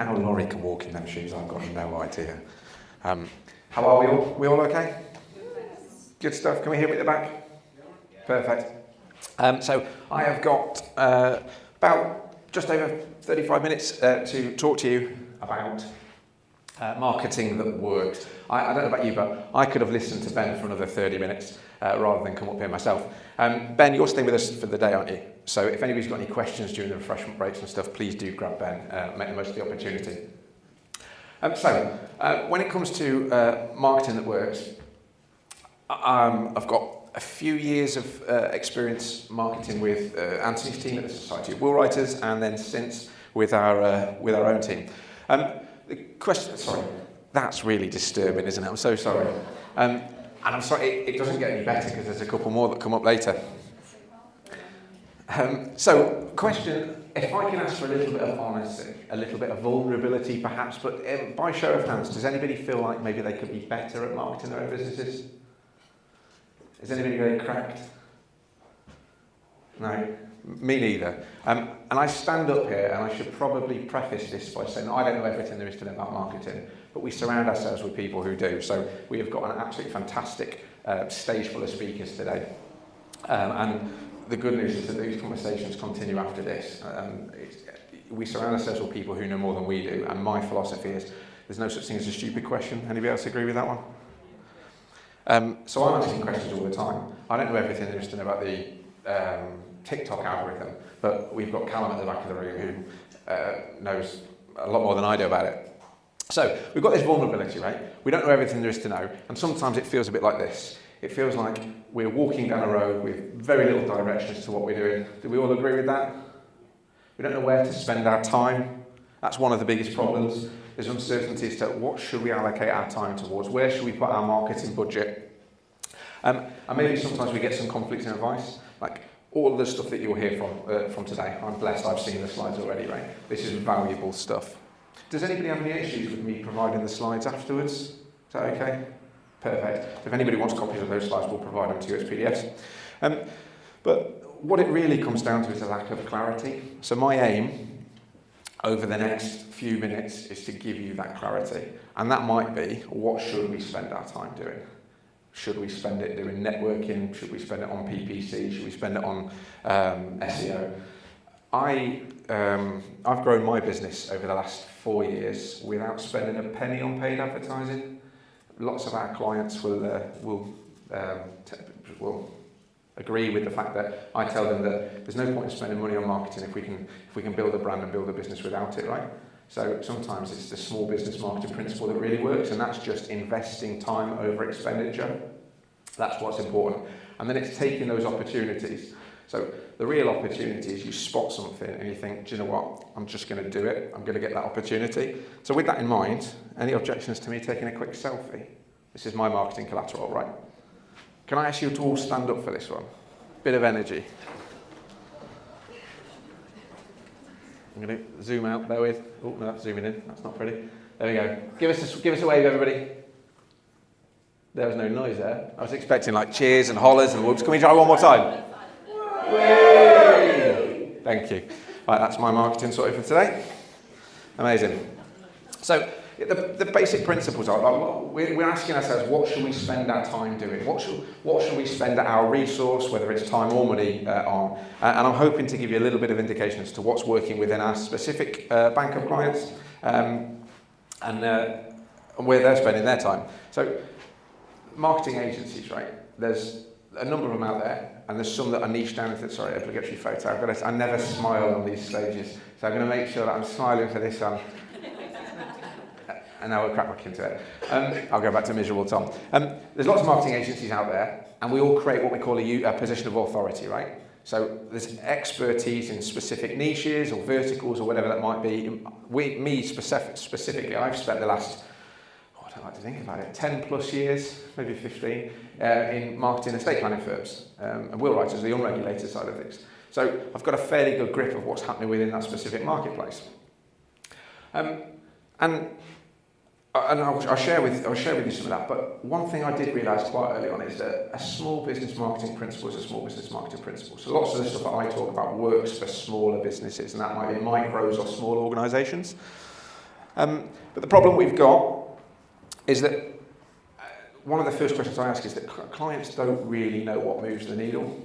How Laurie can walk in them shoes, I've got no idea. How are we all? We all okay? Good stuff. Can we hear me at the back? Perfect. So I have got about just over 35 minutes to talk to you about marketing that works. I don't know about you, but I could have listened to Ben for another 30 minutes rather than come up here myself. Ben, you're staying with us for the day, aren't you? So if anybody's got any questions during the refreshment breaks and stuff, please do grab Ben, make the most of the opportunity. When it comes to marketing that works, I've got a few years of experience marketing with Anthony's team at the Society of Will Writers, and then since with our own team. The question, sorry, that's really disturbing, isn't it? I'm so sorry. And I'm sorry, it doesn't get any better because there's a couple more that come up later. Question, if I can ask for a little bit of honesty, a little bit of vulnerability perhaps, but by show of hands, does anybody feel like maybe they could be better at marketing their own businesses? Is anybody going cracked? No, me neither. And I stand up here and I should probably preface this by saying I don't know everything there is to know about marketing, but we surround ourselves with people who do. So we have got an absolutely fantastic stage full of speakers today. And the good news is that these conversations continue after this. We surround ourselves with people who know more than we do, and my philosophy is there's no such thing as a stupid question. Anybody else agree with that one? So I'm asking questions all the time. I don't know everything there is to know about the TikTok algorithm, but we've got Callum at the back of the room who knows a lot more than I do about it. So we've got this vulnerability, right? We don't know everything there is to know, and sometimes it feels a bit like this. It feels like we're walking down a road with very little direction as to what we're doing. Do we all agree with that? We don't know where to spend our time. That's one of the biggest problems. There's uncertainty as to what should we allocate our time towards, where should we put our marketing budget. And maybe sometimes we get some conflicting advice, like all of the stuff that you'll hear from today. I'm blessed I've seen the slides already, right? This is valuable stuff. Does anybody have any issues with me providing the slides afterwards? Is that okay? Perfect. If anybody wants copies of those slides, we'll provide them to you as PDFs. But what it really comes down to is a lack of clarity. So my aim over the next few minutes is to give you that clarity. And that might be, what should we spend our time doing? Should we spend it doing networking? Should we spend it on PPC? Should we spend it on SEO? I've grown my business over the last 4 years without spending a penny on paid advertising. Lots of our clients will agree with the fact that I tell them that there's no point in spending money on marketing if we can build a brand and build a business without it, right? So sometimes it's the small business marketing principle that really works, and that's just investing time over expenditure. That's what's important. And then it's taking those opportunities. So the real opportunity is you spot something and you think, do you know what, I'm just going to do it. I'm going to get that opportunity. So with that in mind, any objections to me taking a quick selfie? This is my marketing collateral, right? Can I ask you to all stand up for this one? Bit of energy. I'm going to zoom out there with. Oh, no, that's zooming in. That's not pretty. There we go. Give us a wave, everybody. There was no noise there. I was expecting like cheers and hollers and whoops. Can we try one more time? Whee! Thank you. Right, that's my marketing sorted for today. Amazing. So the basic principles are like, we're asking ourselves, what should we spend our time doing? What should we spend our resource, whether it's time or money, on? And I'm hoping to give you a little bit of indication as to what's working within our specific bank of clients and where they're spending their time. So marketing agencies, right? There's a number of them out there, and there's some that are niche down into, sorry, obligatory photo. I never smile on these stages, so I'm going to make sure that I'm smiling for this one. And now we'll crack back into it. I'll go back to miserable Tom. There's lots of marketing agencies out there, and we all create what we call a position of authority, right? So there's expertise in specific niches or verticals or whatever that might be. Me specifically, I've spent the last, I don't like to think about it, 10 plus years, maybe 15, in marketing estate planning firms. And Will Writers, the unregulated side of things. So I've got a fairly good grip of what's happening within that specific marketplace. And I'll share with you some of that, but one thing I did realise quite early on is that a small business marketing principle is a small business marketing principle. So lots of the stuff that I talk about works for smaller businesses, and that might be micros or small organisations. But the problem we've got is that one of the first questions I ask is that clients don't really know what moves the needle.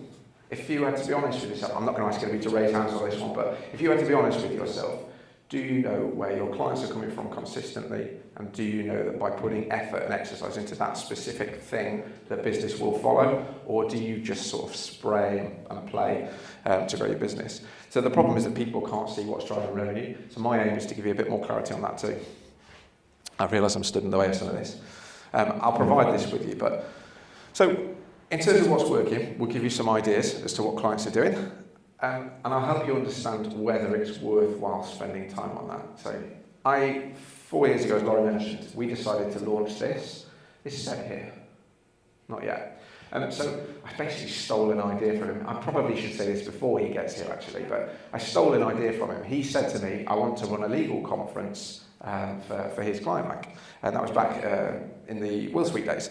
If you had to be honest with yourself, I'm not going to ask anybody to raise hands on this one, but if you had to be honest with yourself, do you know where your clients are coming from consistently? And do you know that by putting effort and exercise into that specific thing, that business will follow? Or do you just sort of spray and play to grow your business? So the problem is that people can't see what's driving revenue. So my aim is to give you a bit more clarity on that too. I realise I'm stood in the way of some of this. I'll provide this with you, but so in terms of what's working, we'll give you some ideas as to what clients are doing, and I'll help you understand whether it's worthwhile spending time on that. So 4 years ago, as Laurie mentioned, we decided to launch this. This is set here, not yet. So I basically stole an idea from him. I probably should say this before he gets here, actually, but I stole an idea from him. He said to me, I want to run a legal conference for his client bank. And that was back in the Will Suite days.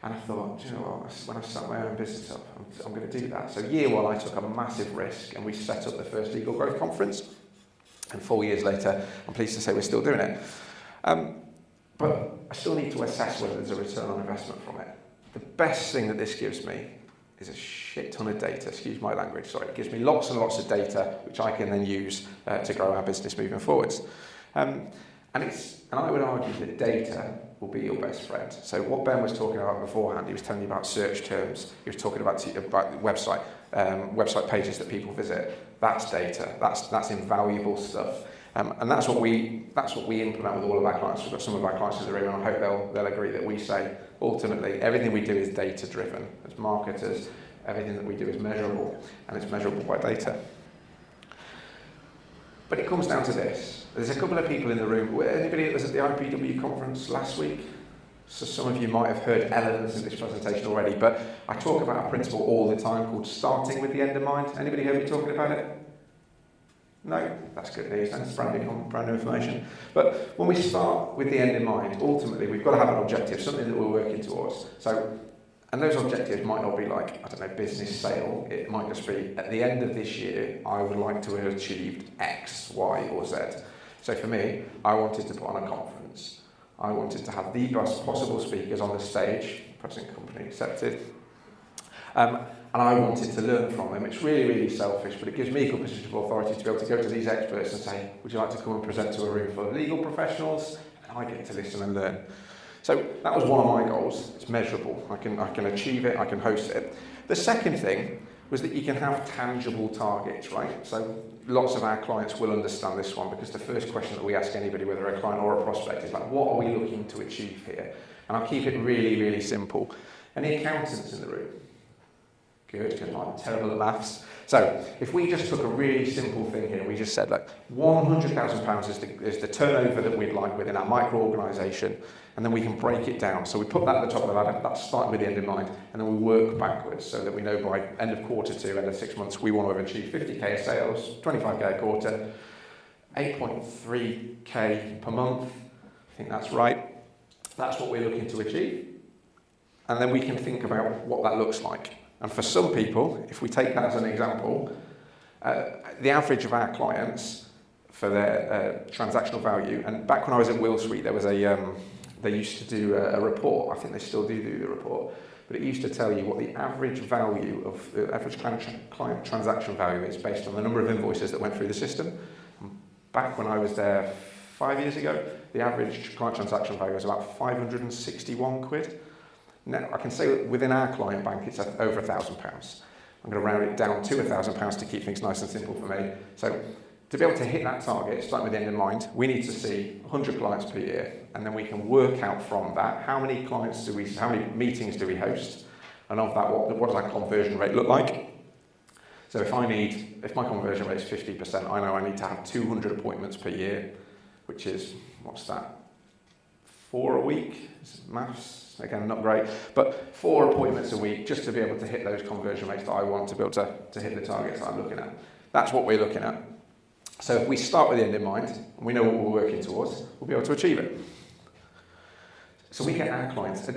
And I thought, do you know what, when I start my own business up, I'm going to do that. So year one, I took a massive risk and we set up the first Legal Growth Conference. And 4 years later, I'm pleased to say we're still doing it. But I still need to assess whether there's a return on investment from it. The best thing that this gives me is a shit ton of data, excuse my language, sorry. It gives me lots and lots of data, which I can then use to grow our business moving forwards. And I would argue that data will be your best friend. So what Ben was talking about beforehand, he was telling you about search terms, he was talking about website pages that people visit. That's data. That's invaluable stuff. And that's what we implement with all of our clients. We've got some of our clients in the room, and I hope they'll agree that we say ultimately everything we do is data driven. As marketers, everything that we do is measurable, and it's measurable by data. But it comes down to this. There's a couple of people in the room. Anybody that was at the IPW conference last week? So some of you might have heard elements of this presentation already, but I talk about a principle all the time called starting with the end in mind. Anybody heard me talking about it? No? That's good news. That's brand new information. But when we start with the end in mind, ultimately we've got to have an objective, something that we're working towards. And those objectives might not be like, I don't know, business sale. It might just be, at the end of this year, I would like to have achieved X, Y, or Z. So for me, I wanted to put on a conference. I wanted to have the best possible speakers on the stage, present company accepted. And I wanted to learn from them. It's really, really selfish, but it gives me a good position of authority to be able to go to these experts and say, would you like to come and present to a room full of legal professionals? And I get to listen and learn. So that was one of my goals. It's measurable. I can achieve it. I can host it. The second thing was that you can have tangible targets, right? So lots of our clients will understand this one, because the first question that we ask anybody, whether a client or a prospect, is like, what are we looking to achieve here? And I'll keep it really, really simple. Any accountants in the room? Good, because I'm terrible at maths. So if we just took a really simple thing here, we just said, like, £100,000 is the turnover that we'd like within our micro-organisation, and then we can break it down. So we put that at the top of the ladder, that's starting with the end in mind, and then we work backwards so that we know by end of quarter two, end of 6 months, we want to have achieved 50k sales, 25k a quarter, 8.3k per month. I think that's right. That's what we're looking to achieve. And then we can think about what that looks like. And for some people, if we take that as an example, the average of our clients for their transactional value, and back when I was at Will Suite, there was they used to do a report. I think they still do the report, but it used to tell you what the average value of the average client transaction value is based on the number of invoices that went through the system. Back when I was there 5 years ago, the average client transaction value was about 561 quid. Now, I can say that within our client bank, it's over £1,000. I'm going to round it down to £1,000 to keep things nice and simple for me. So to be able to hit that target, starting with the end in mind, we need to see 100 clients per year, and then we can work out from that how many meetings do we host, and of that, what does that conversion rate look like? So if my conversion rate is 50%, I know I need to have 200 appointments per year, which is, what's that? 4 a week? Maths, again, not great, but 4 appointments a week just to be able to hit those conversion rates that I want to be able to hit the targets that I'm looking at. That's what we're looking at. So if we start with the end in mind, and we know what we're working towards, we'll be able to achieve it. So we get our clients,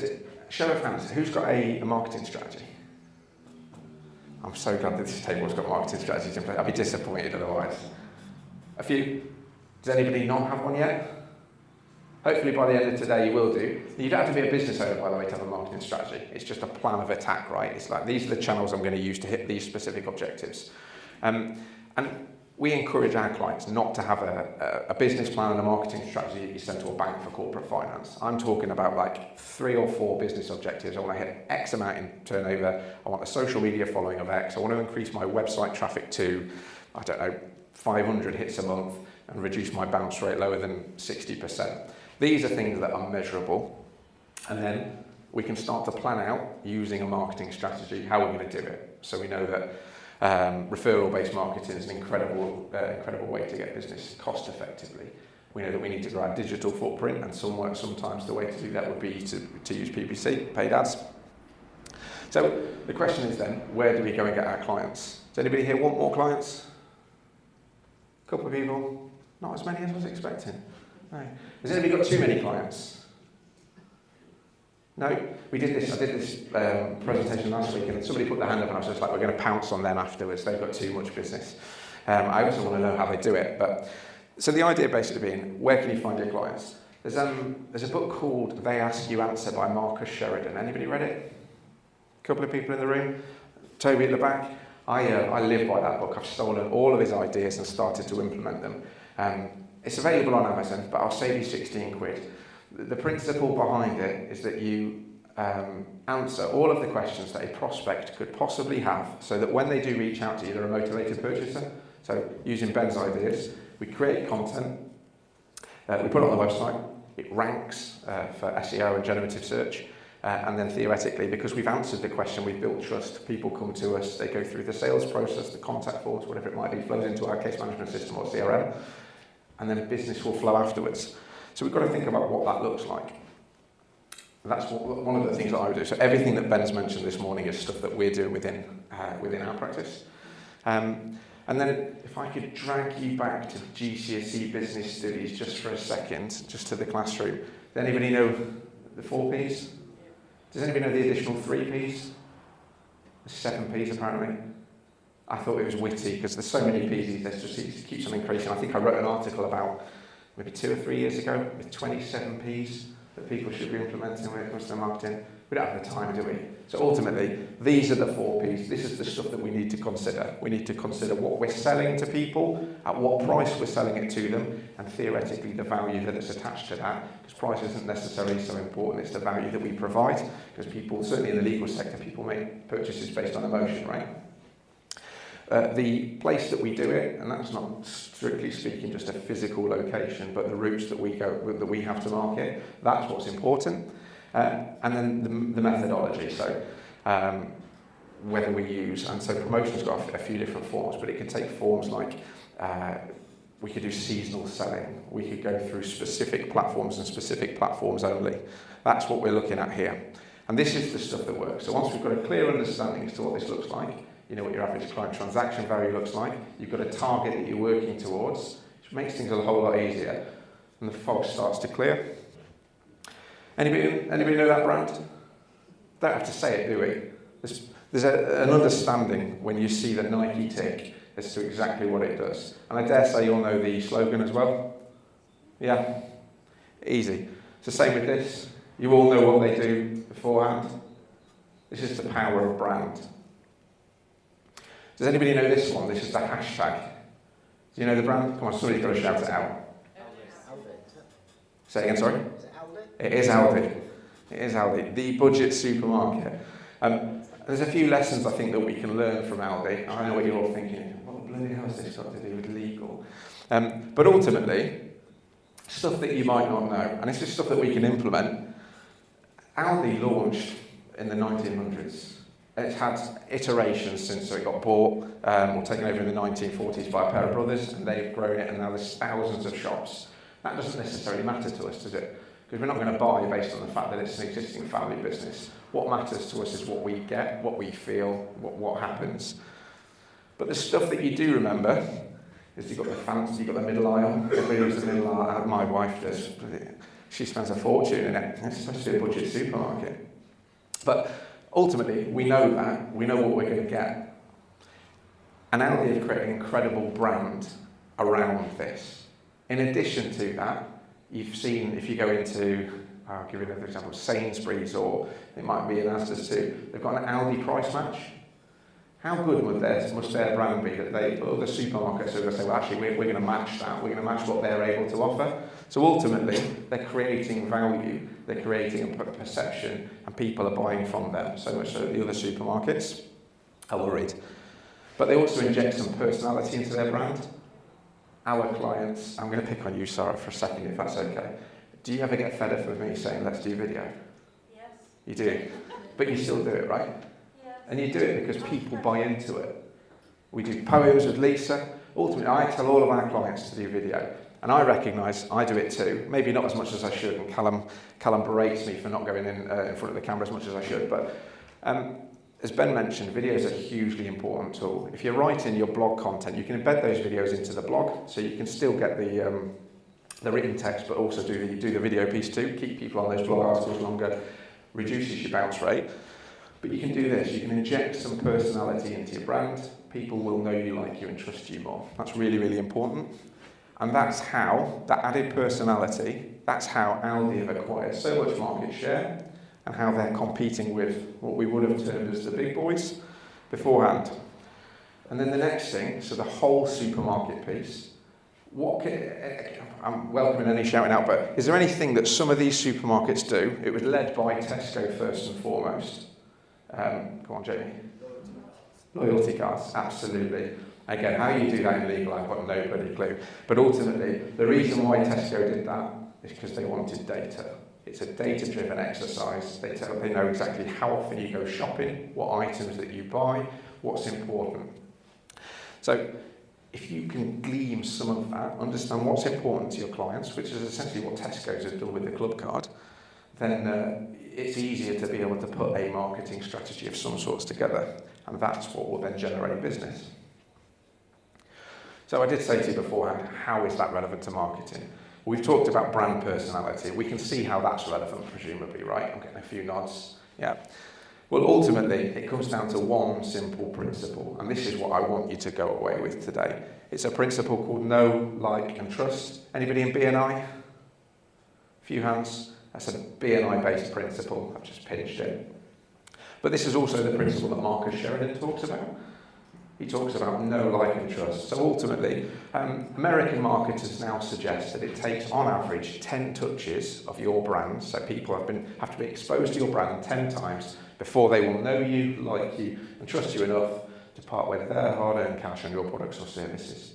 show of hands, who's got a marketing strategy? I'm so glad that this table's got marketing strategies in place. I'd be disappointed otherwise. A few? Does anybody not have one yet? Hopefully by the end of today you will do. You don't have to be a business owner, by the way, to have a marketing strategy. It's just a plan of attack, right? It's like, these are the channels I'm going to use to hit these specific objectives. And we encourage our clients not to have a business plan and a marketing strategy that you send to a bank for corporate finance. I'm talking about like 3 or 4 business objectives. I want to hit X amount in turnover. I want a social media following of X. I want to increase my website traffic to, 500 hits a month and reduce my bounce rate lower than 60%. These are things that are measurable. And then we can start to plan out using a marketing strategy how we're going to do it. So we know that referral-based marketing is an incredible way to get business cost effectively. We know that we need to grow our digital footprint, and sometimes the way to do that would be to use PPC, paid ads. So the question is then, where do we go and get our clients? Does anybody here want more clients? A couple of people? Not as many as I was expecting. No. Has anybody got too many clients? No, I did this presentation last week, and somebody put their hand up and I was just like, we're going to pounce on them afterwards. They've got too much business. I also want to know how they do it. So the idea basically being, where can you find your clients? There's a book called They Ask You Answer by Marcus Sheridan. Anybody read it? A couple of people in the room. Toby at the back. I live by that book. I've stolen all of his ideas and started to implement them. It's available on Amazon, but I'll save you 16 quid. The principle behind it is that you answer all of the questions that a prospect could possibly have, so that when they do reach out to you, they're a motivated purchaser. So using Ben's ideas, we create content, we put it on the website, it ranks for SEO and generative search, and then theoretically, because we've answered the question, we've built trust, people come to us, they go through the sales process, the contact forms, whatever it might be, flows into our case management system or CRM, and then business will flow afterwards. So we've got to think about what that looks like. And that's one of the things that I would do. So everything that Ben's mentioned this morning is stuff that we're doing within our practice. And then if I could drag you back to GCSE business studies just for a second, just to the classroom. Does anybody know the 4 Ps? Does anybody know the additional 3 Ps? There's 7 Ps apparently. I thought it was witty because there's so many Ps, it just keeps on increasing. I think I wrote an article about maybe 2 or 3 years ago with 27 Ps that people should be implementing when it comes to their marketing. We don't have the time, do we? So ultimately, these are the 4 Ps. This is the stuff that we need to consider. We need to consider what we're selling to people, at what price we're selling it to them, and theoretically the value that is attached to that. Because price isn't necessarily so important, it's the value that we provide. Because people, certainly in the legal sector, people make purchases based on emotion, right? The place that we do it, and that's not strictly speaking just a physical location, but the routes that we have to market, that's what's important. And then the methodology, so whether we use, and so promotion's got a few different forms, but it can take forms like we could do seasonal selling, we could go through specific platforms and specific platforms only. That's what we're looking at here. And this is the stuff that works. So once we've got a clear understanding as to what this looks like, you know what your average client transaction value looks like, you've got a target that you're working towards, which makes things a whole lot easier, and the fog starts to clear. Anybody know that brand? Don't have to say it, do we? There's an understanding when you see the Nike tick as to exactly what it does. And I dare say you'll know the slogan as well. Yeah? Easy. It's the same with this. You all know what they do beforehand. This is the power of brand. Does anybody know this one? This is the hashtag. Do you know the brand? Come on, somebody's got to shout it out. Say again, sorry? It is Aldi. It is Aldi, the budget supermarket. There's a few lessons I think that we can learn from Aldi. I know what you're all thinking. What the bloody hell has this got to do with legal? But ultimately, stuff that you might not know, and this is stuff that we can implement. Aldi launched in the 1900s. It's had iterations since it got bought or taken over in the 1940s by a pair of brothers, and they've grown it, and now there's thousands of shops. That doesn't necessarily matter to us, does it? Because we're not going to buy based on the fact that it's an existing family business. What matters to us is what we get, what we feel, what happens. But the stuff that you do remember is you've got the fancy, you've got the middle aisle. Everybody knows the middle aisle. My wife does. She spends a fortune in it. It's supposed to be a budget supermarket. But ultimately, we know that. We know what we're going to get. And Aldi have created an incredible brand around this. In addition to that, You've seen, if you go into, I'll give you another example, Sainsbury's, or it might be an Asda's too, they've got an Aldi price match. How good must their brand be that other supermarkets are going to say, well, actually, we're going to match that. We're going to match what they're able to offer. So ultimately, they're creating value, they're creating a perception, and people are buying from them. So much so that the other supermarkets are worried. But they also inject some personality into their brand. Our clients, I'm going to pick on you, Sarah, for a second, if that's okay. Do you ever get fed up with me saying, let's do video? Yes. You do? But you still do it, right? Yes. And you do it because people buy into it. We do poems with Lisa. Ultimately, I tell all of our clients to do video. And I recognise I do it too. Maybe not as much as I should. And Callum berates me for not going in front of the camera as much as I should. But as Ben mentioned, video is a hugely important tool. If you're writing your blog content, you can embed those videos into the blog. So you can still get the written text, but also do the video piece too. Keep people on those blog articles longer. Reduces your bounce rate. But you can do this, you can inject some personality into your brand. People will know you, like you, and trust you more. That's really, really important. And that's how, that added personality, that's how Aldi have acquired so much market share and how they're competing with what we would have termed as the big boys beforehand. And then the next thing, so the whole supermarket piece, I'm welcoming any shouting out, but is there anything that some of these supermarkets do? It was led by Tesco first and foremost. Go on, Jamie. Loyalty cards, absolutely. Again, how you do that in legal, I've got no bloody clue. But ultimately, the reason why Tesco did that is because they wanted data. It's a data-driven exercise. They know exactly how often you go shopping, what items that you buy, what's important. So if you can glean some of that, understand what's important to your clients, which is essentially what Tesco's have done with the club card, then it's easier to be able to put a marketing strategy of some sorts together, and that's what will then generate business. So I did say to you beforehand, how is that relevant to marketing? We've talked about brand personality. We can see how that's relevant, presumably, right? I'm getting a few nods. Yeah. Well, ultimately, it comes down to one simple principle, and this is what I want you to go away with today. It's a principle called know, like, and trust. Anybody in B&I? A few hands. That's a B&I-based principle. I've just pinched it. But this is also the principle that Marcus Sheridan talks about. He talks about know, like, and trust. So ultimately, American marketers now suggest that it takes, on average, 10 touches of your brand. So people have to be exposed to your brand 10 times before they will know you, like you, and trust you enough to part with their hard-earned cash on your products or services.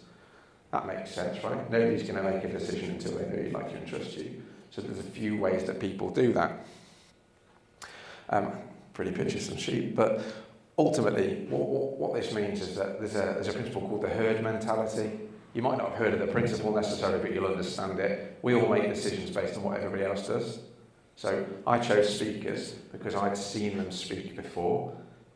That makes sense, right? Nobody's going to make a decision until they know you, like you, and trust you. So there's a few ways that people do that. Pretty pictures and sheep, but ultimately, what this means is that there's a principle called the herd mentality. You might not have heard of the principle necessarily, but you'll understand it. We all make decisions based on what everybody else does. So I chose speakers because I'd seen them speak before.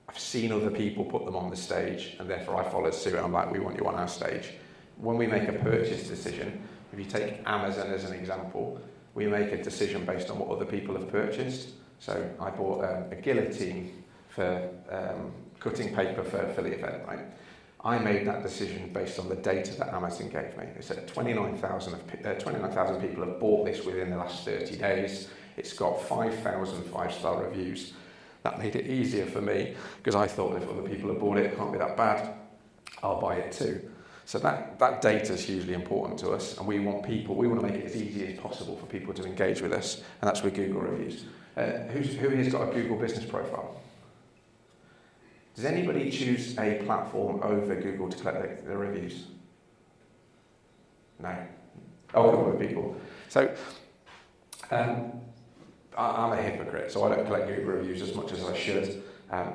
I've seen other people put them on the stage, and therefore I followed suit. I'm like, we want you on our stage. When we make a purchase decision, if you take Amazon as an example, we make a decision based on what other people have purchased. So I bought a guillotine for cutting paper for the event, right? I made that decision based on the data that Amazon gave me. They said 29,000 people have bought this within the last 30 days. It's got 5,000 five-star reviews. That made it easier for me because I thought if other people have bought it, it can't be that bad. I'll buy it too. So that data is hugely important to us, and we want to make it as easy as possible for people to engage with us, and that's with Google reviews. Who here's got a Google business profile? Does anybody choose a platform over Google to collect the reviews? No. Oh, a couple of people. So I'm a hypocrite, so I don't collect Google reviews as much as I should.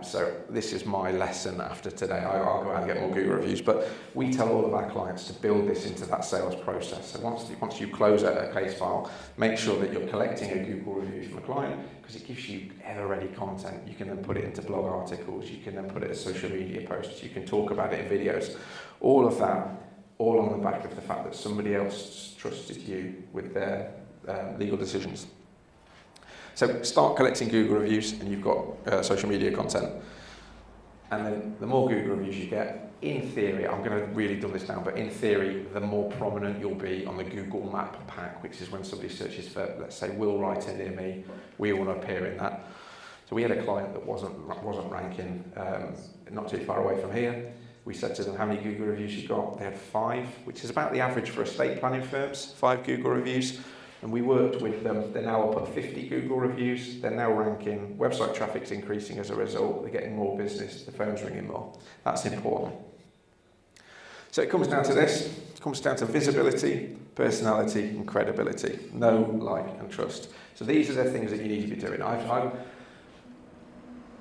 So this is my lesson after today. I'll go out and get more Google reviews, but we tell all of our clients to build this into that sales process. So once you close a case file, make sure that you're collecting a Google review from a client, because it gives you ever-ready content. You can then put it into blog articles, you can then put it as social media posts, you can talk about it in videos. All of that, all on the back of the fact that somebody else trusted you with their legal decisions. So start collecting Google reviews and you've got social media content. And then the more Google reviews you get, in theory, I'm going to really dumb this down, but in theory, the more prominent you'll be on the Google Map pack, which is when somebody searches for, let's say, Will Wright near me, we want to appear in that. So we had a client that wasn't ranking not too far away from here. We said to them, how many Google reviews you got? They had 5, which is about the average for estate planning firms, 5 Google reviews. And we worked with them. They're now up at 50 Google reviews. They're now ranking. Website traffic's increasing as a result. They're getting more business. The phone's ringing more. That's important. So it comes down to this. It comes down to visibility, personality, and credibility. Know, like, and trust. So these are the things that you need to be doing.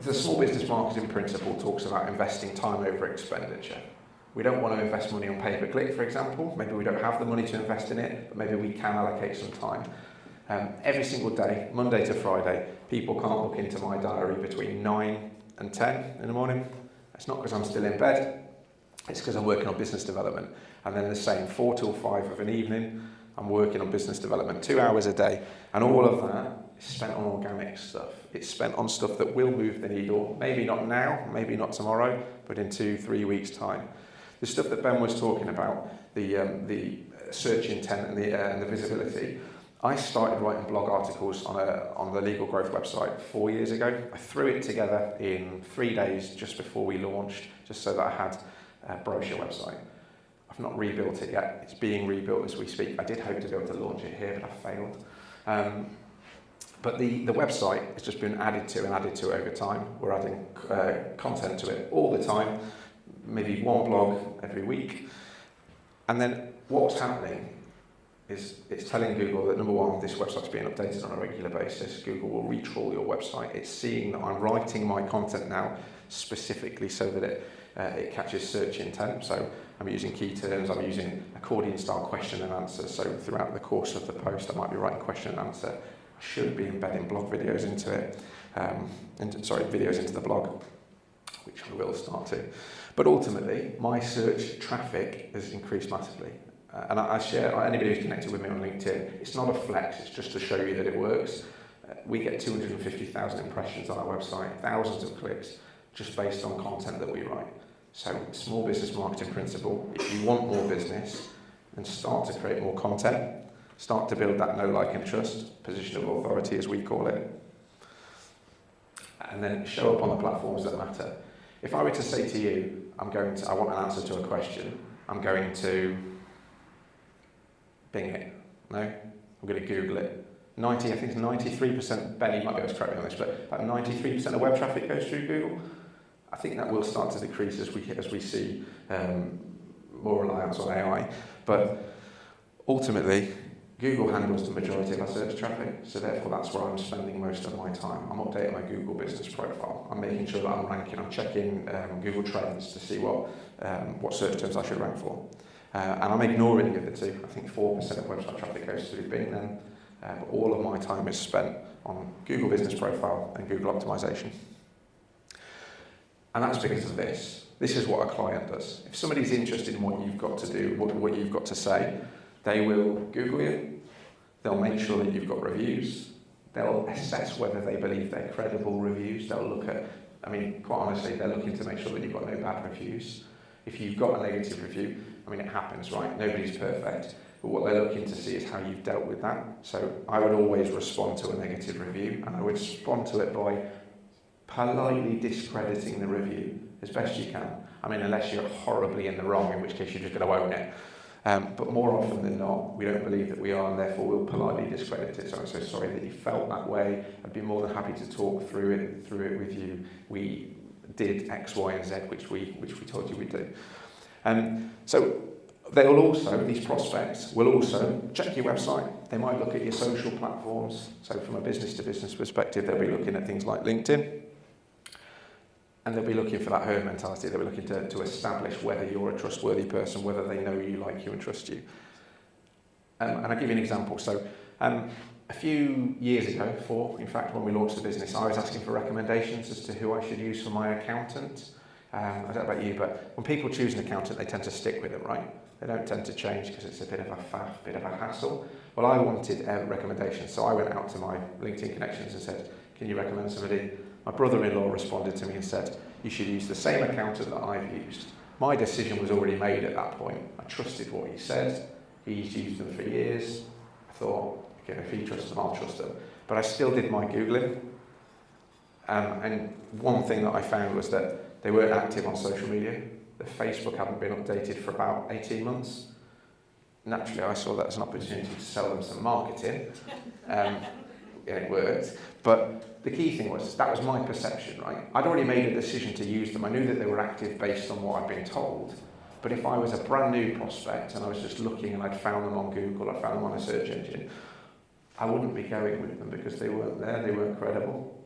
The small business marketing principle talks about investing time over expenditure. We don't want to invest money on pay-per-click, for example. Maybe we don't have the money to invest in it, but maybe we can allocate some time. Every single day, Monday to Friday, people can't book into my diary between 9 and 10 in the morning. It's not because I'm still in bed. It's because I'm working on business development. And then the same, 4 till 5 of an evening, I'm working on business development, 2 hours a day. And all of that is spent on organic stuff. It's spent on stuff that will move the needle. Maybe not now, maybe not tomorrow, but in 2-3 weeks' time. The stuff that Ben was talking about, the search intent and the visibility, I started writing blog articles on the Legal Growth website 4 years ago. I threw it together in 3 days just before we launched, just so that I had a brochure website. I've not rebuilt it yet. It's being rebuilt as we speak. I did hope to be able to launch it here, but I failed. But the website has just been added to over time. We're adding content to it all the time. Maybe one blog every week. And then what's happening is it's telling Google that, number one, this website's being updated on a regular basis. Google will retrawl your website. It's seeing that I'm writing my content now specifically so that it catches search intent. So I'm using key terms, I'm using accordion style question and answer. So throughout the course of the post, I might be writing question and answer. I should be embedding blog videos into it, videos into the blog, which I will start to. But ultimately, my search traffic has increased massively. And I share, anybody who's connected with me on LinkedIn, it's not a flex, it's just to show you that it works. We get 250,000 impressions on our website, thousands of clicks, just based on content that we write. So, small business marketing principle, if you want more business, then start to create more content, start to build that know, like and trust, position of authority as we call it, and then show up on the platforms that matter. If I were to say to you, I want an answer to a question, I'm going to Bing it. No? I'm going to Google it. I think it's 93%, Benny might be able to correct me on this, but about 93% of web traffic goes through Google. I think that will start to decrease as we see more reliance on AI. But ultimately, Google handles the majority of our search traffic, so therefore that's where I'm spending most of my time. I'm updating my Google business profile. I'm making sure that I'm ranking. I'm checking Google Trends to see what search terms I should rank for. And I'm ignoring the other two. I think 4% of website traffic goes through Bing then. But all of my time is spent on Google Business Profile and Google Optimization. And that's because of this. This is what a client does. If somebody's interested in what you've got to do, what you've got to say, they will Google you. They'll make sure that you've got reviews. They'll assess whether they believe they're credible reviews. They'll look at, quite honestly, they're looking to make sure that you've got no bad reviews. If you've got a negative review, it happens, right? Nobody's perfect. But what they're looking to see is how you've dealt with that. So I would always respond to a negative review, and I would respond to it by politely discrediting the review as best you can. Unless you're horribly in the wrong, in which case you're just going to own it. But more often than not, we don't believe that we are, and therefore we'll politely discredit it. So I'm so sorry that you felt that way. I'd be more than happy to talk through it with you. We did X, Y, and Z, which we told you we'd do. So they'll also, these prospects will also check your website. They might look at your social platforms. So from a business-to-business perspective, they'll be looking at things like LinkedIn. And they'll be looking for that herd mentality. They'll be looking to establish whether you're a trustworthy person, whether they know you, like you, and trust you. And I'll give you an example. So a few years ago, in fact, when we launched the business, I was asking for recommendations as to who I should use for my accountant. I don't know about you, but when people choose an accountant, they tend to stick with it, right? They don't tend to change because it's a bit of a faff, bit of a hassle. Well, I wanted recommendations, so I went out to my LinkedIn connections and said, can you recommend somebody? My brother-in-law responded to me and said, you should use the same accountant that I've used. My decision was already made at that point. I trusted what he said. He's used them for years. I thought, okay, if he trusts them, I'll trust them. But I still did my Googling. And one thing that I found was that they weren't active on social media. The Facebook hadn't been updated for about 18 months. Naturally, I saw that as an opportunity to sell them some marketing. And it worked. But the key thing was, that was my perception, right? I'd already made a decision to use them. I knew that they were active based on what I'd been told. But if I was a brand new prospect and I was just looking and I'd found them on Google, I found them on a search engine, I wouldn't be going with them because they weren't there, they weren't credible.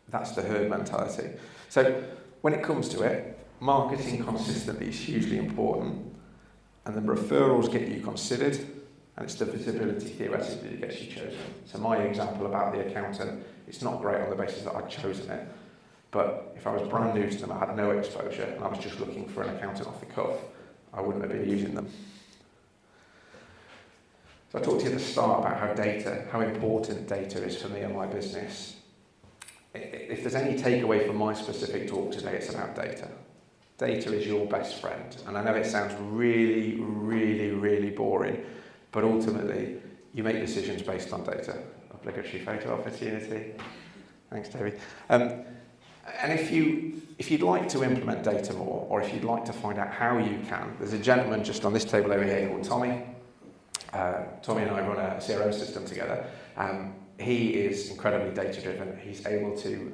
That's the herd mentality. So when it comes to it, marketing consistently is hugely important, and the referrals get you considered, and it's the visibility theoretically that gets you chosen. So my example about the accountant, it's not great on the basis that I'd chosen it, but if I was brand new to them, I had no exposure, and I was just looking for an accountant off the cuff, I wouldn't have been using them. So I talked to you at the start about how important data is for me and my business. If there's any takeaway from my specific talk today, it's about data. Data is your best friend. And I know it sounds really, really, really boring, but ultimately, you make decisions based on data. Obligatory photo opportunity. Thanks, Toby. And if you'd like to implement data more, or if you'd like to find out how you can, there's a gentleman just on this table over here called Tommy. Tommy and I run a CRM system together. He is incredibly data-driven. He's able to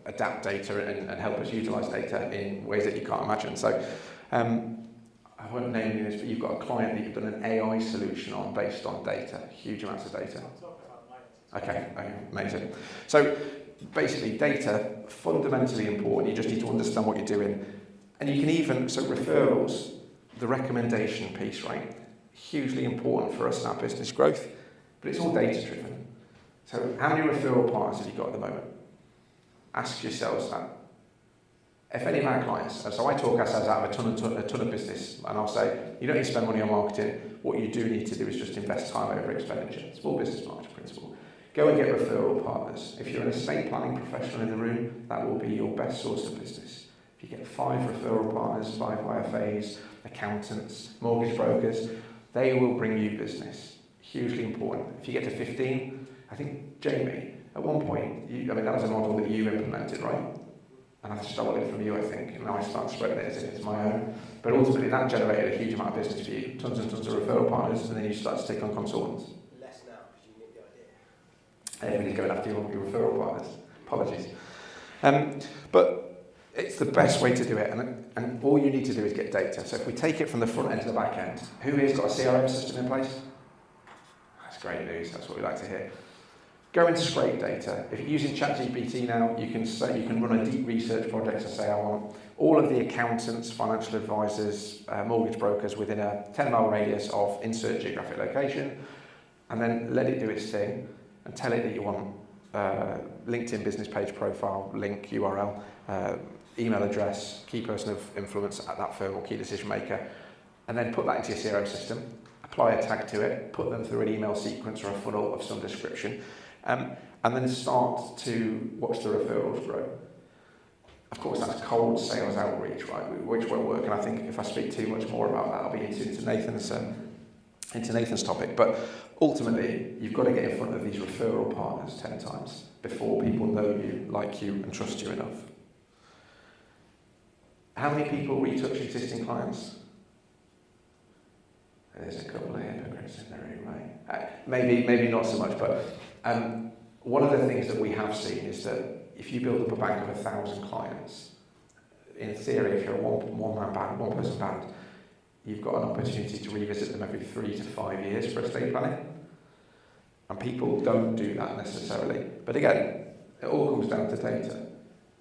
adapt data and help us utilise data in ways that you can't imagine. So I won't name you this, but you've got a client that you've done an AI solution on based on data, huge amounts of data. Okay, amazing. So basically data, fundamentally important. You just need to understand what you're doing. And you can even, so referrals, the recommendation piece, right? Hugely important for us in our business growth, but it's all data-driven. So how many referral partners have you got at the moment? Ask yourselves that. If any of our clients, so I talk ourselves out of a ton of business, and I'll say, you don't need to spend money on marketing. What you do need to do is just invest time over expenditure. Small business marketing principle. Go and get referral partners. If you're an estate planning professional in the room, that will be your best source of business. If you get 5 referral partners, 5 IFAs, accountants, mortgage brokers, they will bring you business. Hugely important. If you get to 15, I think, Jamie, at one point, that was a model that you implemented, right? And I stole it from you, I think, and now I start spreading it as if it's my own. But ultimately, that generated a huge amount of business for you, tons and tons of referral partners, and then you start to take on consultants. Less now, because you nicked the idea. Everybody's going after your referral partners. Apologies. But it's the best way to do it, and all you need to do is get data. So if we take it from the front end to the back end, who here's got a CRM system in place? That's great news, that's what we like to hear. Go and scrape data. If you're using ChatGPT now, you can run a deep research project and say, I want all of the accountants, financial advisors, mortgage brokers within a 10-mile radius of insert geographic location, and then let it do its thing, and tell it that you want LinkedIn business page profile, link, URL, email address, key person of influence at that firm or key decision maker, and then put that into your CRM system, apply a tag to it, put them through an email sequence or a funnel of some description, and then start to watch the referrals grow. Of course, that's cold sales outreach, right, which won't work, and I think if I speak too much more about that, I'll be into Nathan's topic. But ultimately, you've got to get in front of these referral partners 10 times before people know you, like you, and trust you enough. How many people retouch existing clients? There's a couple of hypocrites in the room, right? Maybe not so much, but one of the things that we have seen is that if you build up a bank of 1,000 clients, in theory, if you're a one-person band, you've got an opportunity to revisit them every 3 to 5 years for estate planning. And people don't do that necessarily. But again, it all comes down to data.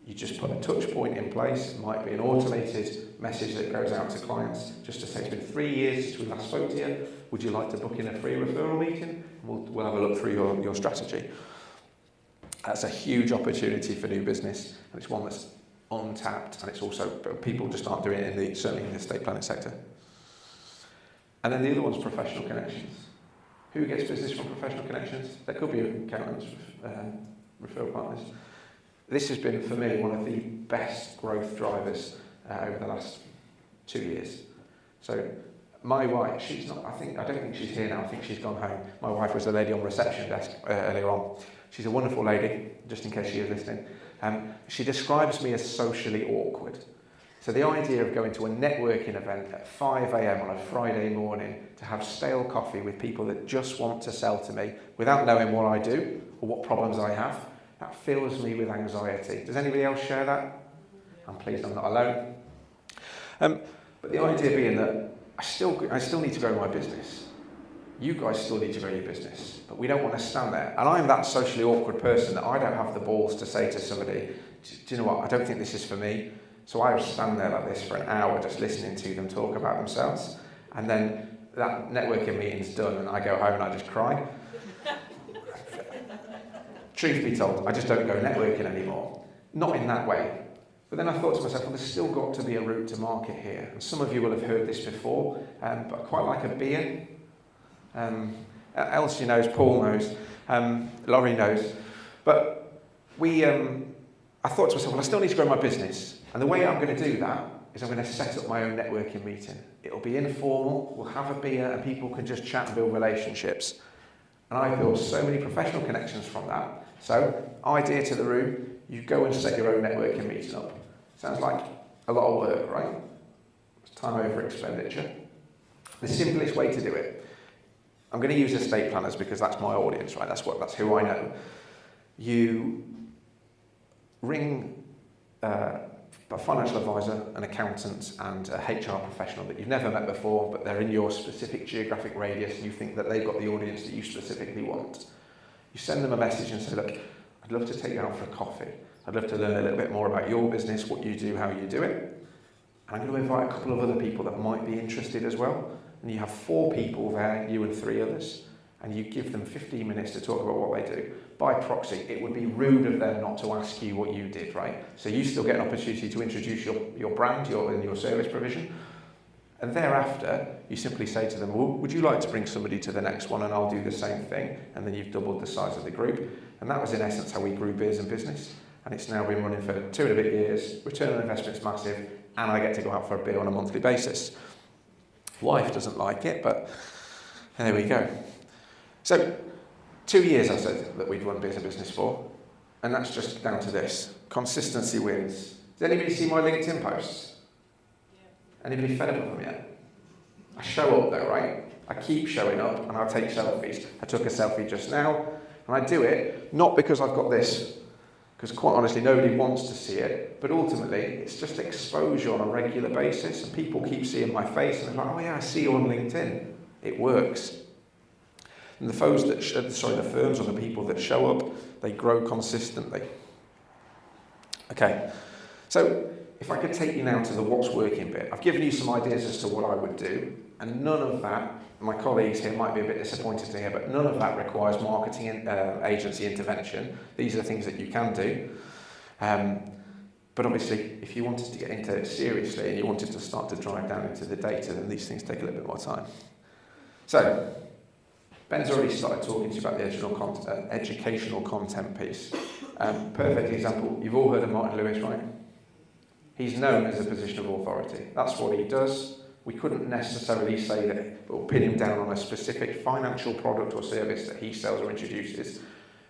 You just put a touch point in place. It might be an automated message that goes out to clients just to say, it's been 3 years since we last spoke to you. Would you like to book in a free referral meeting? We'll have a look through your strategy. That's a huge opportunity for new business, and it's one that's untapped, and it's also, people just aren't doing it certainly in the estate planning sector. And then the other one's professional connections. Who gets business from professional connections? There could be accountants, referral partners. This has been, for me, one of the best growth drivers over the last 2 years. So my wife, I don't think she's here now, I think she's gone home. My wife was the lady on the reception desk earlier on. She's a wonderful lady, just in case she is listening. She describes me as socially awkward. So the idea of going to a networking event at 5 a.m. on a Friday morning to have stale coffee with people that just want to sell to me without knowing what I do or what problems I have, that fills me with anxiety. Does anybody else share that? I'm pleased I'm not alone. But the idea being that I still need to grow my business. You guys still need to grow your business, but we don't want to stand there. And I'm that socially awkward person that I don't have the balls to say to somebody, do you know what, I don't think this is for me. So I will stand there like this for an hour just listening to them talk about themselves. And then that networking meeting's done and I go home and I just cry. Truth be told, I just don't go networking anymore. Not in that way. But then I thought to myself, well, there's still got to be a route to market here. And some of you will have heard this before, but I quite like a beer. Elsie knows, Paul knows, Laurie knows. But I thought to myself, well, I still need to grow my business. And the way I'm going to do that is I'm going to set up my own networking meeting. It'll be informal, we'll have a beer, and people can just chat and build relationships. And I built so many professional connections from that. So, idea to the room, you go and set your own networking meeting up. Sounds like a lot of work, right? It's time over expenditure. The simplest way to do it, I'm going to use estate planners because that's my audience, right? That's who I know. You ring a financial advisor, an accountant, and a HR professional that you've never met before, but they're in your specific geographic radius, and you think that they've got the audience that you specifically want. You send them a message and say, look, I'd love to take you out for a coffee. I'd love to learn a little bit more about your business, what you do, how you do it. And I'm going to invite a couple of other people that might be interested as well. And you have 4 people there, you and 3 others, and you give them 15 minutes to talk about what they do. By proxy, it would be rude of them not to ask you what you did, right? So you still get an opportunity to introduce your brand, your service provision. And thereafter, you simply say to them, well, would you like to bring somebody to the next one and I'll do the same thing? And then you've doubled the size of the group. And that was in essence how we grew Beers and Business. And it's now been running for 2 and a bit years. Return on investment's massive. And I get to go out for a beer on a monthly basis. Wife doesn't like it, but there we go. So 2 years I said that we'd run Beers and Business for. And that's just down to this. Consistency wins. Does anybody see my LinkedIn posts? Anybody fed up with them yet? I show up though, right? I keep showing up and I'll take selfies. I took a selfie just now and I do it not because I've got this, because quite honestly nobody wants to see it, but ultimately it's just exposure on a regular basis and people keep seeing my face and they're like, oh yeah, I see you on LinkedIn. It works. And the firms or the people that show up, they grow consistently. Okay, so if I could take you now to the what's working bit. I've given you some ideas as to what I would do, and none of that, my colleagues here might be a bit disappointed to hear, but none of that requires marketing agency intervention. These are things that you can do. But obviously, if you wanted to get into it seriously and you wanted to start to drive down into the data, then these things take a little bit more time. So, Ben's already started talking to you about the educational content piece. Perfect example, you've all heard of Martin Lewis, right? He's known as a position of authority. That's what he does. We couldn't necessarily say that we'll pin him down on a specific financial product or service that he sells or introduces.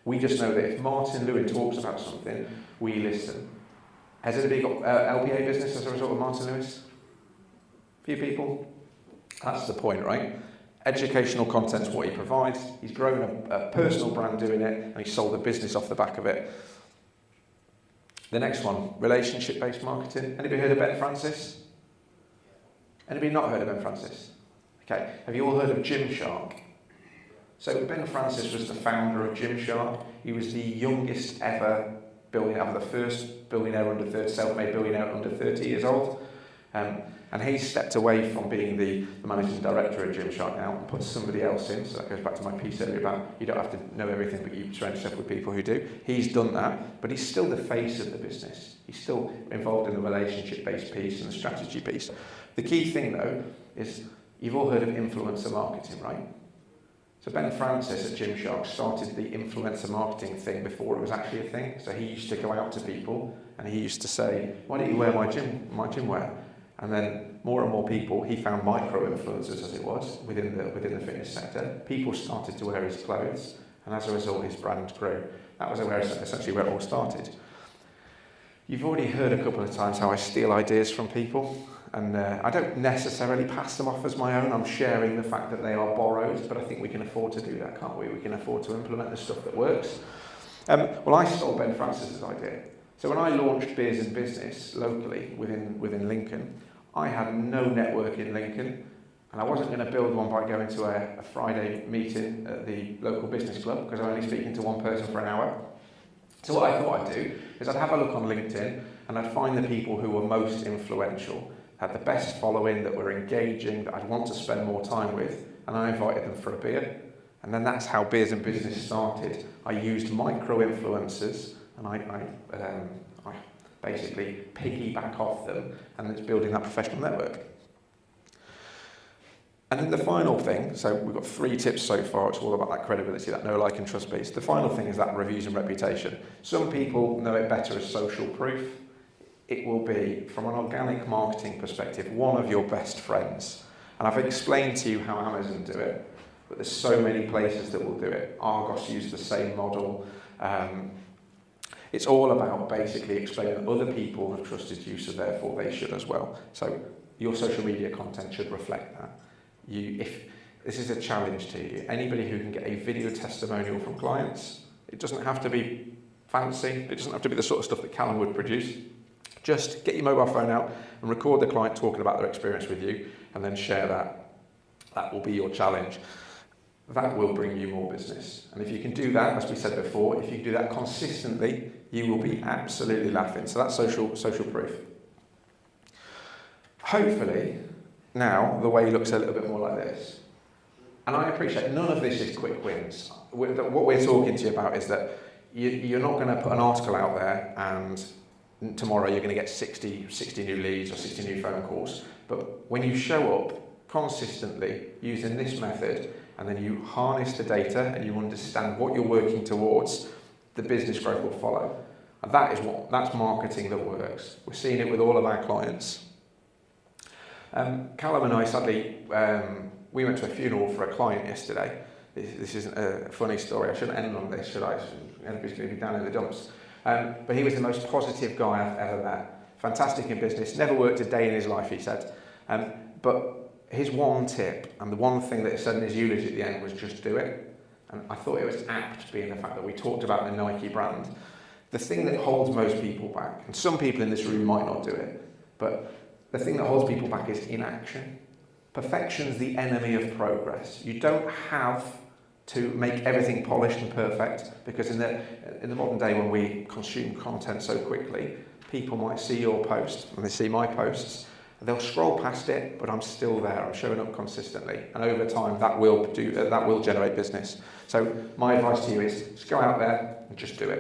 We just know that if Martin Lewis talks about something, we listen. Has anybody got LPA business as a result of Martin Lewis? A few people? That's the point, right? Educational content's what he provides. He's grown a personal brand doing it, and he's sold a business off the back of it. The next one, relationship-based marketing. Anybody heard of Ben Francis? Anybody not heard of Ben Francis? Okay, have you all heard of Gymshark? So Ben Francis was the founder of Gymshark. He was the youngest ever billionaire, the first billionaire under 30, self-made billionaire under 30 years old. And he stepped away from being the managing director at Gymshark now and put somebody else in. So that goes back to my piece earlier about you don't have to know everything, but you surround yourself with people who do. He's done that, but he's still the face of the business. He's still involved in the relationship-based piece and the strategy piece. The key thing, though, is you've all heard of influencer marketing, right? So Ben Francis at Gymshark started the influencer marketing thing before it was actually a thing. So he used to go out to people and he used to say, why don't you wear my gym wear? And then more and more people, he found micro-influencers as it was, within the fitness sector. People started to wear his clothes, and as a result, his brand grew. That was essentially where it all started. You've already heard a couple of times how I steal ideas from people, and I don't necessarily pass them off as my own. I'm sharing the fact that they are borrowed, but I think we can afford to do that, can't we? We can afford to implement the stuff that works. Well, I stole Ben Francis's idea. So when I launched Beers in Business locally within Lincoln, I had no network in Lincoln, and I wasn't going to build one by going to a Friday meeting at the local business club, because I'm only speaking to one person for an hour. So what I thought I'd do is I'd have a look on LinkedIn, and I'd find the people who were most influential, had the best following, that were engaging, that I'd want to spend more time with, and I invited them for a beer. And then that's how Beers in Business started. I used micro-influencers, and I basically piggyback off them, and it's building that professional network. And then the final thing, so we've got 3 tips so far, it's all about that credibility, that know, like and trust piece. The final thing is that reviews and reputation. Some people know it better as social proof. It will be, from an organic marketing perspective, one of your best friends. And I've explained to you how Amazon do it, but there's so many places that will do it. Argos use the same model. It's all about basically explaining that other people have trusted you, so therefore they should as well. So your social media content should reflect that. If this is a challenge to you, anybody who can get a video testimonial from clients, it doesn't have to be fancy, it doesn't have to be the sort of stuff that Callum would produce. Just get your mobile phone out and record the client talking about their experience with you, and then share that. That will be your challenge. That will bring you more business. And if you can do that, as we said before, if you can do that consistently, you will be absolutely laughing. So that's social proof. Hopefully, now the way looks a little bit more like this. And I appreciate none of this is quick wins. What we're talking to you about is that you're not going to put an article out there and tomorrow you're going to get 60 new leads or 60 new phone calls. But when you show up consistently using this method, and then you harness the data and you understand what you're working towards, the business growth will follow. And that's marketing that works. We're seeing it with all of our clients. Callum and I, sadly, we went to a funeral for a client yesterday. This isn't a funny story. I shouldn't end on this, should I? Everybody's going to be down in the dumps. But he was the most positive guy I've ever met. Fantastic in business. Never worked a day in his life, he said. But his one tip, and the one thing that he said in his eulogy at the end, was just do it. And I thought it was apt, being the fact that we talked about the Nike brand. The thing that holds most people back, and some people in this room might not do it, but the thing that holds people back is inaction. Perfection's the enemy of progress. You don't have to make everything polished and perfect, because in the modern day, when we consume content so quickly, people might see your post, and they see my posts, they'll scroll past it, but I'm still there. I'm showing up consistently, and over time, that will generate business. So my advice to you is just go out there and just do it.